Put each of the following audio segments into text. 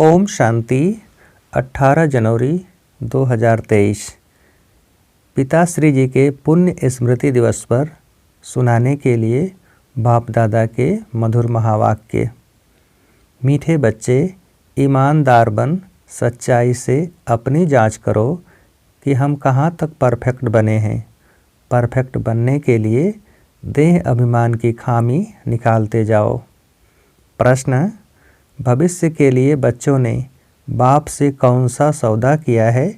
ओम शांति। 18 जनवरी 2023 पिताश्री जी के पुण्य स्मृति दिवस पर सुनाने के लिए बाप दादा के मधुर महावाक्य। मीठे बच्चे, ईमानदार बन सच्चाई से अपनी जांच करो कि हम कहाँ तक परफेक्ट बने हैं। परफेक्ट बनने के लिए देह अभिमान की खामी निकालते जाओ। प्रश्न: भविष्य के लिए बच्चों ने बाप से कौन सा सौदा किया है?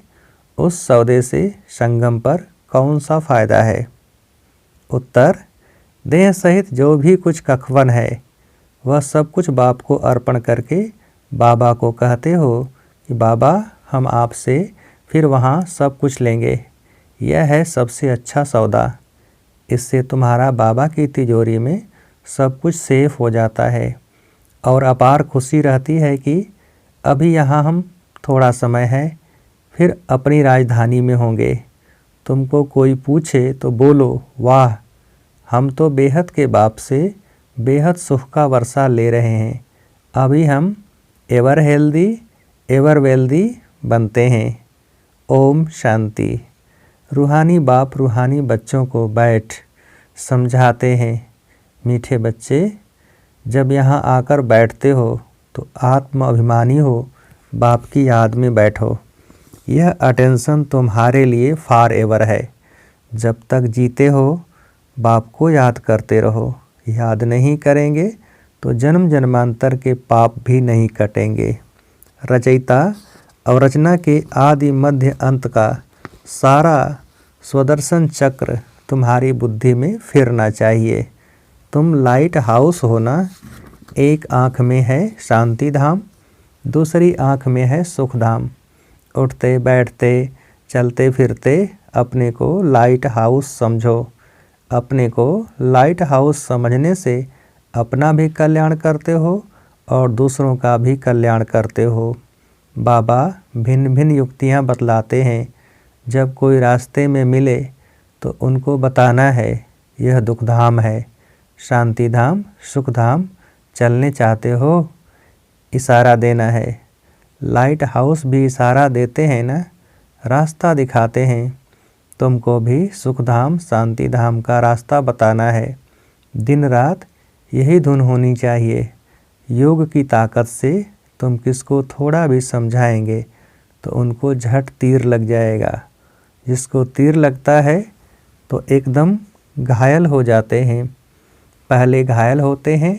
उस सौदे से संगम पर कौन सा फ़ायदा है? उत्तर: देह सहित जो भी कुछ कखवन है वह सब कुछ बाप को अर्पण करके बाबा को कहते हो कि बाबा, हम आपसे फिर वहाँ सब कुछ लेंगे। यह है सबसे अच्छा सौदा। इससे तुम्हारा बाबा की तिजोरी में सब कुछ सेफ हो जाता है और अपार खुशी रहती है कि अभी यहाँ हम थोड़ा समय है, फिर अपनी राजधानी में होंगे। तुमको कोई पूछे तो बोलो, वाह, हम तो बेहद के बाप से बेहद सुख का वर्षा ले रहे हैं। अभी हम एवर हेल्दी एवर वेल्दी बनते हैं। ओम शांति। रूहानी बाप रूहानी बच्चों को बैठ समझाते हैं। मीठे बच्चे, जब यहाँ आकर बैठते हो तो आत्म अभिमानी हो, बाप की याद में बैठो। यह अटेंशन तुम्हारे लिए फॉर एवर है। जब तक जीते हो बाप को याद करते रहो। याद नहीं करेंगे तो जन्म जन्मांतर के पाप भी नहीं कटेंगे। रचयिता और रचना के आदि मध्य अंत का सारा स्वदर्शन चक्र तुम्हारी बुद्धि में फिरना चाहिए। तुम लाइट हाउस हो ना। एक आँख में है शांति धाम, दूसरी आँख में है सुख धाम। उठते बैठते चलते फिरते अपने को लाइट हाउस समझो। अपने को लाइट हाउस समझने से अपना भी कल्याण करते हो और दूसरों का भी कल्याण करते हो। बाबा भिन्न भिन्न युक्तियाँ बतलाते हैं। जब कोई रास्ते में मिले तो उनको बताना है यह दुख धाम है, शांति धाम सुख धाम चलने चाहते हो। इशारा देना है। लाइट हाउस भी इशारा देते हैं ना, रास्ता दिखाते हैं। तुमको भी सुख धाम शांति धाम का रास्ता बताना है। दिन रात यही धुन होनी चाहिए। योग की ताकत से तुम किसको थोड़ा भी समझाएंगे तो उनको झट तीर लग जाएगा। जिसको तीर लगता है तो एकदम घायल हो जाते हैं। पहले घायल होते हैं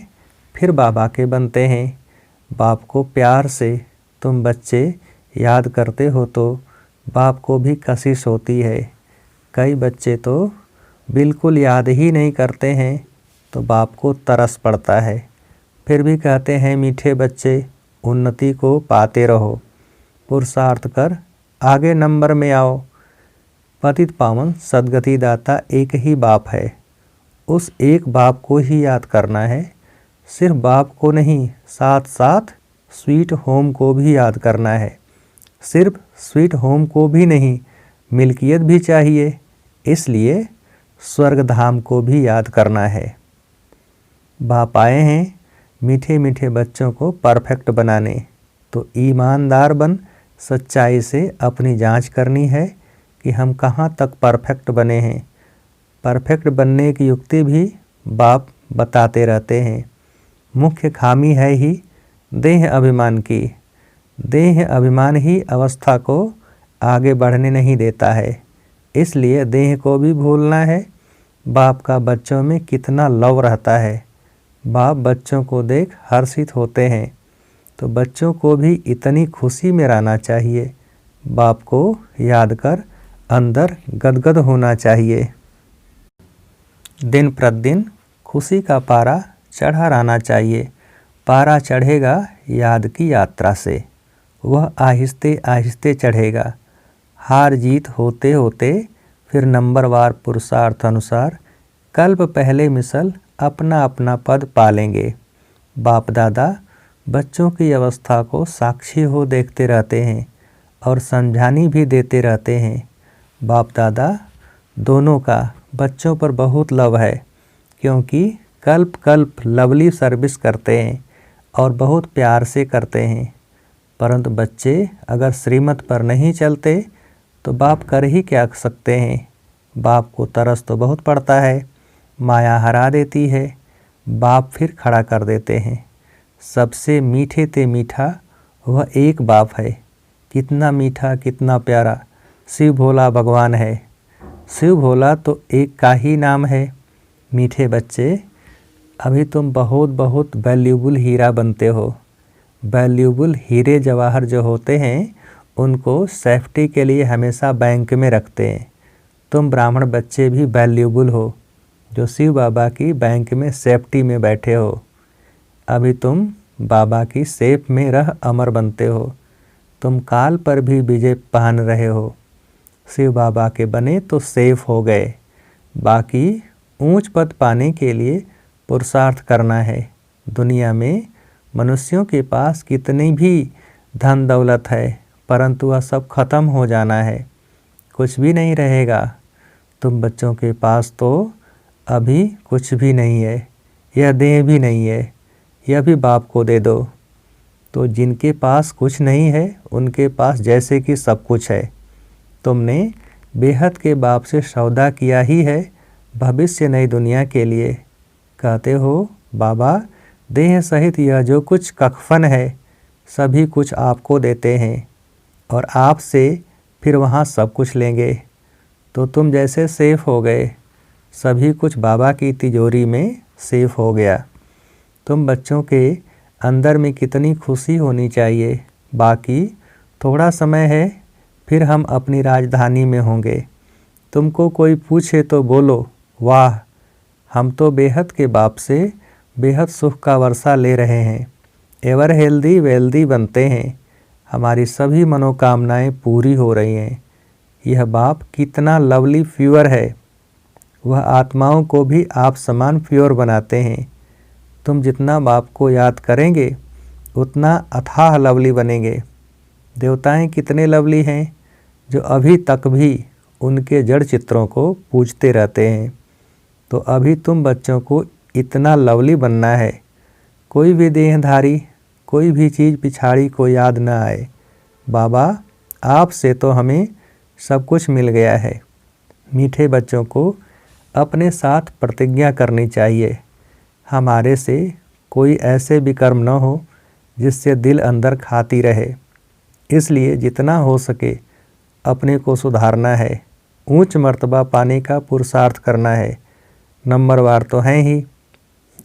फिर बाबा के बनते हैं। बाप को प्यार से तुम बच्चे याद करते हो तो बाप को भी कशिश होती है। कई बच्चे तो बिल्कुल याद ही नहीं करते हैं तो बाप को तरस पड़ता है। फिर भी कहते हैं मीठे बच्चे, उन्नति को पाते रहो, पुरुषार्थ कर आगे नंबर में आओ। पतित पावन सद्गति दाता एक ही बाप है। उस एक बाप को ही याद करना है। सिर्फ बाप को नहीं, साथ साथ स्वीट होम को भी याद करना है। सिर्फ स्वीट होम को भी नहीं, मिल्कियत भी चाहिए। इसलिए स्वर्ग धाम को भी याद करना है। बाप आए हैं मीठे मीठे बच्चों को परफेक्ट बनाने। तो ईमानदार बन सच्चाई से अपनी जांच करनी है कि हम कहाँ तक परफेक्ट बने हैं। परफेक्ट बनने की युक्ति भी बाप बताते रहते हैं। मुख्य खामी है ही देह अभिमान की। देह अभिमान ही अवस्था को आगे बढ़ने नहीं देता है। इसलिए देह को भी भूलना है। बाप का बच्चों में कितना लव रहता है। बाप बच्चों को देख हर्षित होते हैं तो बच्चों को भी इतनी खुशी में रहना चाहिए। बाप को याद कर अंदर गदगद होना चाहिए। दिन प्रतिदिन खुशी का पारा चढ़ा रहना चाहिए। पारा चढ़ेगा याद की यात्रा से। वह आहिस्ते आहिस्ते चढ़ेगा। हार जीत होते होते फिर नंबरवार पुरुषार्थ अनुसार कल्प पहले मिसल अपना अपना पद पालेंगे। बाप दादा बच्चों की अवस्था को साक्षी हो देखते रहते हैं और समझानी भी देते रहते हैं। बाप दादा दोनों का बच्चों पर बहुत लव है, क्योंकि कल्प कल्प लवली सर्विस करते हैं और बहुत प्यार से करते हैं। परंतु बच्चे अगर श्रीमत पर नहीं चलते तो बाप कर ही क्या सकते हैं। बाप को तरस तो बहुत पड़ता है, माया हरा देती है, बाप फिर खड़ा कर देते हैं। सबसे मीठे ते मीठा वह एक बाप है। कितना मीठा, कितना प्यारा शिव भोला भगवान है। शिव भोला तो एक का ही नाम है। मीठे बच्चे, अभी तुम बहुत बहुत वैल्यूबल हीरा बनते हो। वैल्यूबल हीरे जवाहर जो होते हैं उनको सेफ्टी के लिए हमेशा बैंक में रखते हैं। तुम ब्राह्मण बच्चे भी वैल्यूबल हो, जो शिव बाबा की बैंक में सेफ्टी में बैठे हो। अभी तुम बाबा की सेफ में रह अमर बनते हो। तुम काल पर भी विजय पहन रहे हो। शिव बाबा के बने तो सेफ हो गए। बाकी ऊंच पद पाने के लिए पुरुषार्थ करना है। दुनिया में मनुष्यों के पास कितनी भी धन दौलत है, परंतु वह सब खत्म हो जाना है, कुछ भी नहीं रहेगा। तुम बच्चों के पास तो अभी कुछ भी नहीं है, यह देह भी नहीं है, यह भी बाप को दे दो। तो जिनके पास कुछ नहीं है उनके पास जैसे कि सब कुछ है। तुमने बेहद के बाप से सौदा किया ही है भविष्य नई दुनिया के लिए। कहते हो बाबा देह सहित यह जो कुछ कफन है सभी कुछ आपको देते हैं और आपसे फिर वहाँ सब कुछ लेंगे। तो तुम जैसे सेफ हो गए, सभी कुछ बाबा की तिजोरी में सेफ हो गया। तुम बच्चों के अंदर में कितनी खुशी होनी चाहिए। बाकी थोड़ा समय है, फिर हम अपनी राजधानी में होंगे। तुमको कोई पूछे तो बोलो वाह, हम तो बेहद के बाप से बेहद सुख का वर्षा ले रहे हैं। एवर हेल्दी वेल्दी बनते हैं, हमारी सभी मनोकामनाएं पूरी हो रही हैं। यह बाप कितना लवली प्योर है, वह आत्माओं को भी आप समान प्योर बनाते हैं। तुम जितना बाप को याद करेंगे उतना अथाह लवली बनेंगे। देवताएं कितने लवली हैं जो अभी तक भी उनके जड़ चित्रों को पूजते रहते हैं। तो अभी तुम बच्चों को इतना लवली बनना है, कोई भी देहधारी कोई भी चीज़ पिछाड़ी को याद न आए। बाबा आपसे तो हमें सब कुछ मिल गया है। मीठे बच्चों को अपने साथ प्रतिज्ञा करनी चाहिए, हमारे से कोई ऐसे भी कर्म न हो जिससे दिल अंदर खाती रहे। इसलिए जितना हो सके अपने को सुधारना है, ऊंच मर्तबा पाने का पुरुषार्थ करना है। नंबरवार तो हैं ही,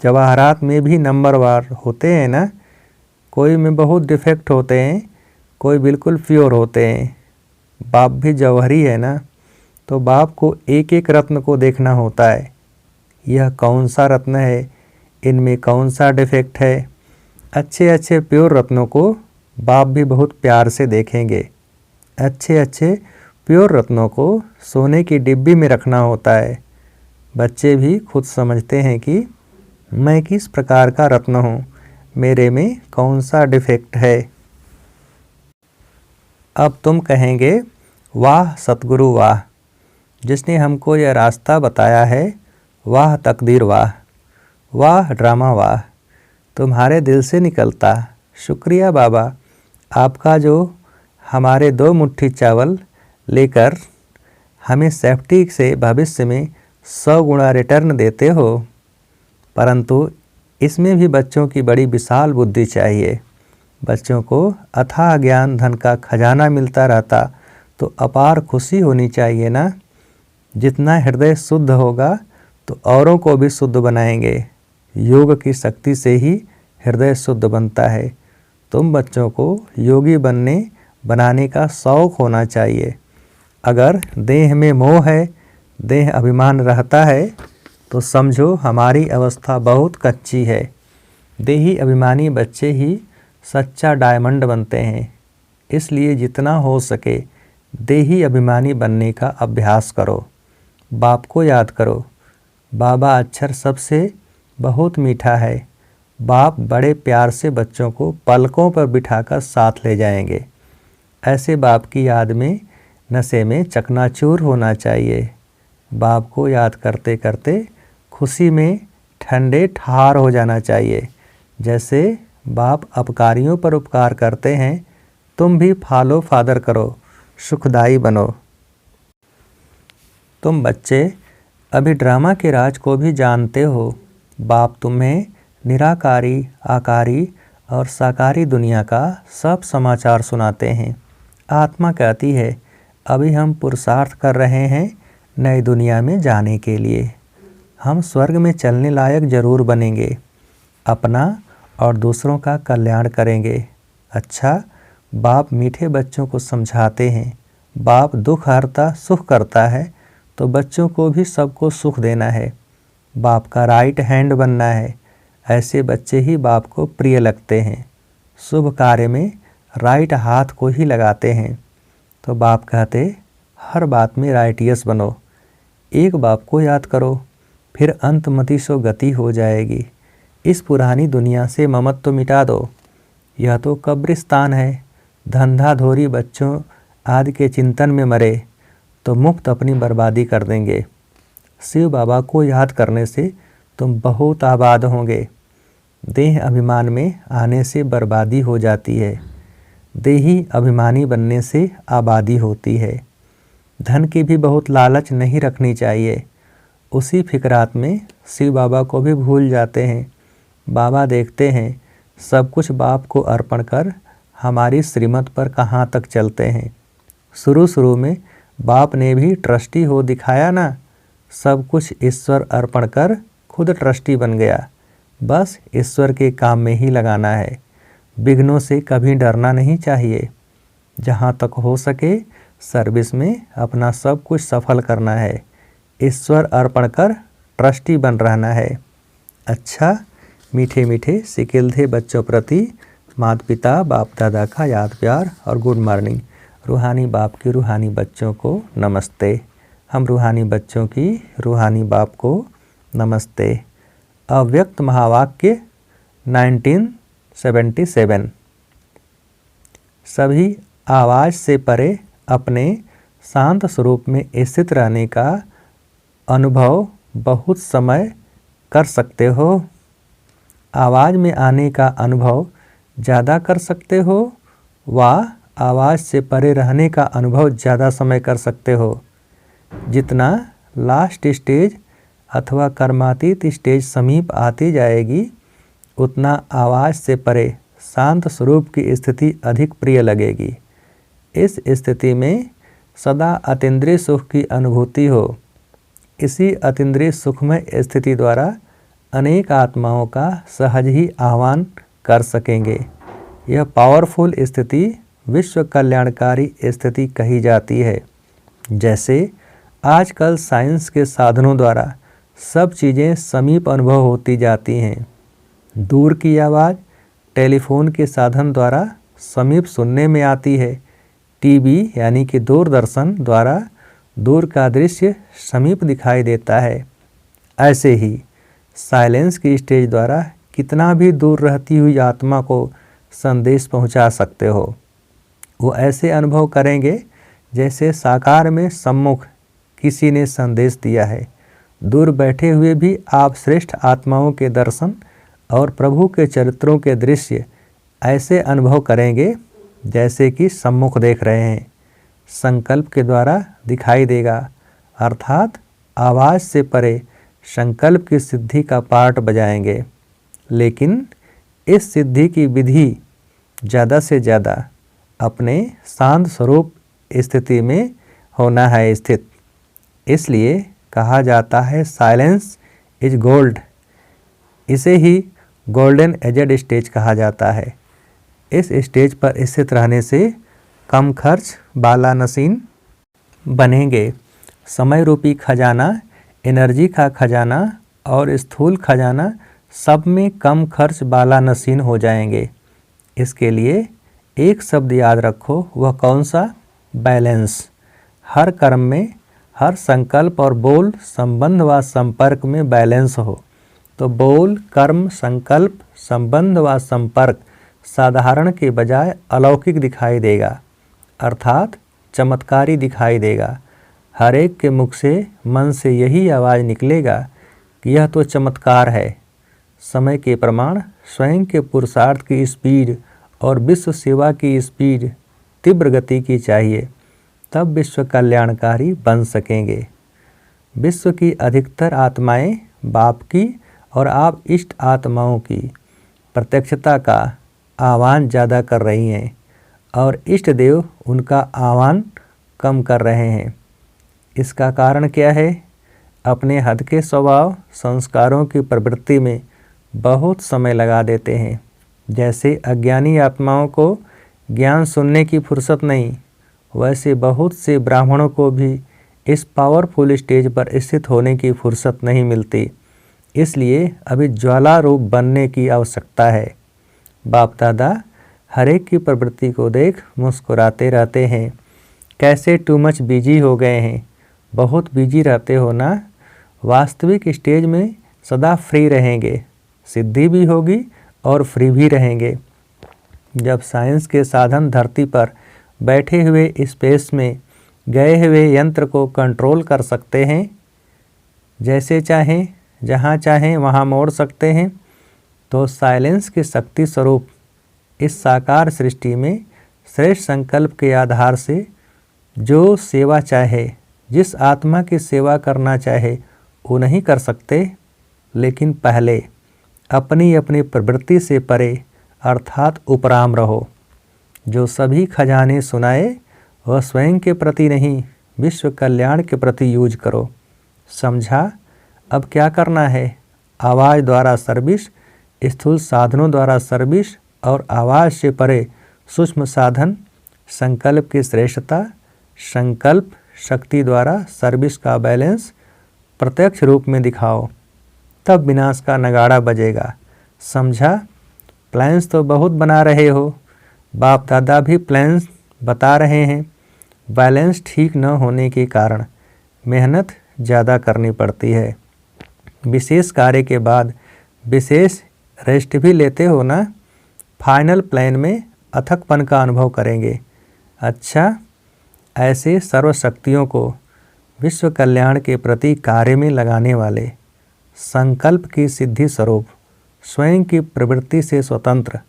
जवाहरात में भी नंबरवार होते हैं ना। कोई में बहुत डिफेक्ट होते हैं, कोई बिल्कुल प्योर होते हैं। बाप भी जौहरी है ना, तो बाप को एक एक रत्न को देखना होता है। यह कौन सा रत्न है, इनमें कौन सा डिफेक्ट है। अच्छे अच्छे प्योर रत्नों को बाप भी बहुत प्यार से देखेंगे। अच्छे अच्छे प्योर रत्नों को सोने की डिब्बी में रखना होता है। बच्चे भी खुद समझते हैं कि मैं किस प्रकार का रत्न हूँ, मेरे में कौन सा डिफेक्ट है। अब तुम कहेंगे वाह सतगुरु वाह, जिसने हमको यह रास्ता बताया है। वाह तकदीर वाह, वाह ड्रामा वाह, तुम्हारे दिल से निकलता। शुक्रिया बाबा, आपका जो हमारे 2 मुट्ठी चावल लेकर हमें सेफ्टी से भविष्य में 100 गुना रिटर्न देते हो। परंतु इसमें भी बच्चों की बड़ी विशाल बुद्धि चाहिए। बच्चों को अथाह ज्ञान धन का खजाना मिलता रहता तो अपार खुशी होनी चाहिए ना। जितना हृदय शुद्ध होगा तो औरों को भी शुद्ध बनाएंगे। योग की शक्ति से ही हृदय शुद्ध बनता है। तुम बच्चों को योगी बनाने का शौक़ होना चाहिए। अगर देह में मोह है, देह अभिमान रहता है, तो समझो हमारी अवस्था बहुत कच्ची है। देही अभिमानी बच्चे ही सच्चा डायमंड बनते हैं। इसलिए जितना हो सके देही अभिमानी बनने का अभ्यास करो। बाप को याद करो। बाबा अक्षर सबसे बहुत मीठा है। बाप बड़े प्यार से बच्चों को पलकों पर बिठाकर साथ ले जाएंगे। ऐसे बाप की याद में नशे में चकनाचूर होना चाहिए। बाप को याद करते करते खुशी में ठंडे ठार हो जाना चाहिए। जैसे बाप अपकारियों पर उपकार करते हैं तुम भी फॉलो फादर करो, सुखदाई बनो। तुम बच्चे अभी ड्रामा के राज को भी जानते हो। बाप तुम्हें निराकारी, आकारी और साकारी दुनिया का सब समाचार सुनाते हैं। आत्मा कहती है, अभी हम पुरुषार्थ कर रहे हैं नई दुनिया में जाने के लिए। हम स्वर्ग में चलने लायक जरूर बनेंगे, अपना और दूसरों का कल्याण करेंगे। अच्छा, बाप मीठे बच्चों को समझाते हैं। बाप दुख हरता सुख करता है, तो बच्चों को भी सबको सुख देना है। बाप का राइट हैंड बनना है। ऐसे बच्चे ही बाप को प्रिय लगते हैं। शुभ कार्य में राइट हाथ को ही लगाते हैं। तो बाप कहते, हर बात में राइटियस बनो। एक बाप को याद करो, फिर अंतमति सो गति हो जाएगी। इस पुरानी दुनिया से ममत्व मिटा दो। यह तो कब्रिस्तान है। धंधाधोरी बच्चों आदि के चिंतन में मरे तो मुक्त अपनी बर्बादी कर देंगे। शिव बाबा को याद करने से तुम बहुत आबाद होंगे। देह अभिमान में आने से बर्बादी हो जाती है। देही अभिमानी बनने से आबादी होती है। धन की भी बहुत लालच नहीं रखनी चाहिए। उसी फिक्रात में शिव बाबा को भी भूल जाते हैं। बाबा देखते हैं सब कुछ बाप को अर्पण कर हमारी श्रीमत पर कहाँ तक चलते हैं। शुरू में बाप ने भी ट्रस्टी हो दिखाया ना। सब कुछ ईश्वर अर्पण कर खुद ट्रस्टी बन गया। बस ईश्वर के काम में ही लगाना है। विघ्नों से कभी डरना नहीं चाहिए। जहाँ तक हो सके सर्विस में अपना सब कुछ सफल करना है। ईश्वर अर्पण कर ट्रस्टी बन रहना है। अच्छा, मीठे मीठे सिकिलधे बच्चों प्रति माता पिता बाप दादा का याद प्यार और गुड मॉर्निंग। रूहानी बाप के रूहानी बच्चों को नमस्ते। हम रूहानी बच्चों की रूहानी बाप को नमस्ते। अव्यक्त महावाक्य 1977। सभी आवाज़ से परे अपने शांत स्वरूप में स्थित रहने का अनुभव बहुत समय कर सकते हो। आवाज़ में आने का अनुभव ज़्यादा कर सकते हो व आवाज़ से परे रहने का अनुभव ज़्यादा समय कर सकते हो। जितना लास्ट स्टेज अथवा कर्मातीत स्टेज समीप आती जाएगी, उतना आवाज़ से परे शांत स्वरूप की स्थिति अधिक प्रिय लगेगी। इस स्थिति में सदा अतीन्द्रिय सुख की अनुभूति हो। इसी अतीन्द्रिय सुखमय स्थिति द्वारा अनेक आत्माओं का सहज ही आह्वान कर सकेंगे। यह पावरफुल स्थिति विश्व कल्याणकारी स्थिति कही जाती है। जैसे आजकल साइंस के साधनों द्वारा सब चीज़ें समीप अनुभव होती जाती हैं। दूर की आवाज़ टेलीफोन के साधन द्वारा समीप सुनने में आती है। टीवी यानी कि दूरदर्शन द्वारा दूर का दृश्य समीप दिखाई देता है। ऐसे ही साइलेंस की स्टेज द्वारा कितना भी दूर रहती हुई आत्मा को संदेश पहुंचा सकते हो। वो ऐसे अनुभव करेंगे जैसे साकार में सम्मुख किसी ने संदेश दिया है। दूर बैठे हुए भी आप श्रेष्ठ आत्माओं के दर्शन और प्रभु के चरित्रों के दृश्य ऐसे अनुभव करेंगे जैसे कि सम्मुख देख रहे हैं। संकल्प के द्वारा दिखाई देगा, अर्थात आवाज़ से परे संकल्प की सिद्धि का पार्ट बजाएंगे। लेकिन इस सिद्धि की विधि ज़्यादा से ज़्यादा अपने शांत स्वरूप स्थिति में होना है स्थित। इसलिए कहा जाता है साइलेंस इज गोल्ड। इसे ही गोल्डन एजेड स्टेज कहा जाता है। इस स्टेज पर स्थित रहने से कम खर्च बाला नसीन बनेंगे। समय रूपी खजाना, एनर्जी का खजाना और स्थूल खजाना सब में कम खर्च बाला नसीन हो जाएंगे। इसके लिए एक शब्द याद रखो, वह कौन सा? बैलेंस। हर कर्म में, हर संकल्प और बोल, संबंध व संपर्क में बैलेंस हो तो बोल, कर्म, संकल्प, संबंध व संपर्क साधारण के बजाय अलौकिक दिखाई देगा, अर्थात चमत्कारी दिखाई देगा। हर एक के मुख से, मन से यही आवाज़ निकलेगा कि यह तो चमत्कार है। समय के प्रमाण स्वयं के पुरुषार्थ की स्पीड और विश्व सेवा की स्पीड तीव्र गति की चाहिए, तब विश्व कल्याणकारी बन सकेंगे। विश्व की अधिकतर आत्माएं बाप की और आप इष्ट आत्माओं की प्रत्यक्षता का आह्वान ज़्यादा कर रही हैं और इष्ट देव उनका आह्वान कम कर रहे हैं। इसका कारण क्या है? अपने हद के स्वभाव संस्कारों की प्रवृत्ति में बहुत समय लगा देते हैं। जैसे अज्ञानी आत्माओं को ज्ञान सुनने की फुर्सत नहीं, वैसे बहुत से ब्राह्मणों को भी इस पावरफुल स्टेज पर स्थित होने की फुर्सत नहीं मिलती। इसलिए अभी ज्वाला रूप बनने की आवश्यकता है। बाप दादा हर एक की प्रवृत्ति को देख मुस्कुराते रहते हैं। कैसे टू मच बिजी हो गए हैं। बहुत बिजी रहते हो ना। वास्तविक स्टेज में सदा फ्री रहेंगे, सिद्धि भी होगी और फ्री भी रहेंगे। जब साइंस के साधन धरती पर बैठे हुए स्पेस में गए हुए यंत्र को कंट्रोल कर सकते हैं, जैसे चाहें जहाँ चाहें वहाँ मोड़ सकते हैं, तो साइलेंस की शक्ति स्वरूप इस साकार सृष्टि में श्रेष्ठ संकल्प के आधार से जो सेवा चाहे, जिस आत्मा की सेवा करना चाहे वो नहीं कर सकते। लेकिन पहले अपनी अपनी प्रवृत्ति से परे अर्थात उपराम रहो। जो सभी खजाने सुनाए वह स्वयं के प्रति नहीं, विश्व कल्याण के प्रति यूज करो। समझा? अब क्या करना है? आवाज़ द्वारा सर्विस, स्थूल साधनों द्वारा सर्विस और आवाज़ से परे सूक्ष्म साधन, संकल्प की श्रेष्ठता, संकल्प शक्ति द्वारा सर्विस का बैलेंस प्रत्यक्ष रूप में दिखाओ, तब विनाश का नगाड़ा बजेगा। समझा? प्लान्स तो बहुत बना रहे हो, बाप दादा भी प्लान्स बता रहे हैं। बैलेंस ठीक न होने के कारण मेहनत ज़्यादा करनी पड़ती है। विशेष कार्य के बाद विशेष रेस्ट भी लेते हो ना। फाइनल प्लान में अथकपन का अनुभव करेंगे। अच्छा, ऐसे सर्वशक्तियों को विश्व कल्याण के प्रति कार्य में लगाने वाले, संकल्प की सिद्धि स्वरूप, स्वयं की प्रवृत्ति से स्वतंत्र,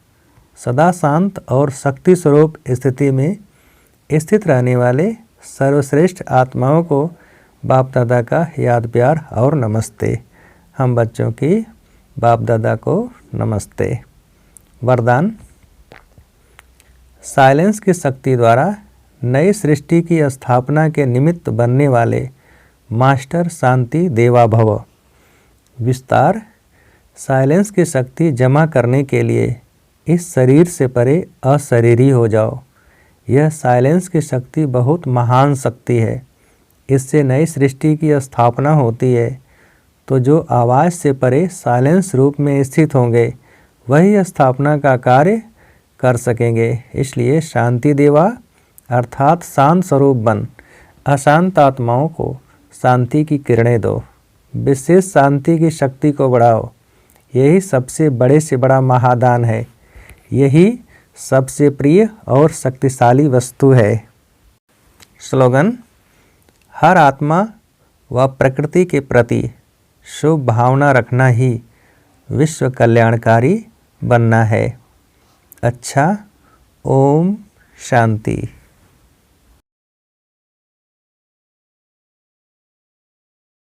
सदा शांत और शक्ति स्वरूप स्थिति में स्थित रहने वाले सर्वश्रेष्ठ आत्माओं को बाप दादा का याद प्यार और नमस्ते। हम बच्चों की बाप दादा को नमस्ते। वरदान: साइलेंस की शक्ति द्वारा नई सृष्टि की स्थापना के निमित्त बनने वाले मास्टर शांति देवा भव। विस्तार: साइलेंस की शक्ति जमा करने के लिए इस शरीर से परे अशरीरी हो जाओ। यह साइलेंस की शक्ति बहुत महान शक्ति है। इससे नई सृष्टि की स्थापना होती है। तो जो आवाज़ से परे साइलेंस रूप में स्थित होंगे वही स्थापना का कार्य कर सकेंगे। इसलिए शांति देवा अर्थात शांत स्वरूप बन अशांत आत्माओं को शांति की किरणें दो। विशेष शांति की शक्ति को बढ़ाओ। यही सबसे बड़े से बड़ा महादान है। यही सबसे प्रिय और शक्तिशाली वस्तु है। स्लोगन: हर आत्मा व प्रकृति के प्रति शुभ भावना रखना ही विश्व कल्याणकारी बनना है। अच्छा, ओम शांति।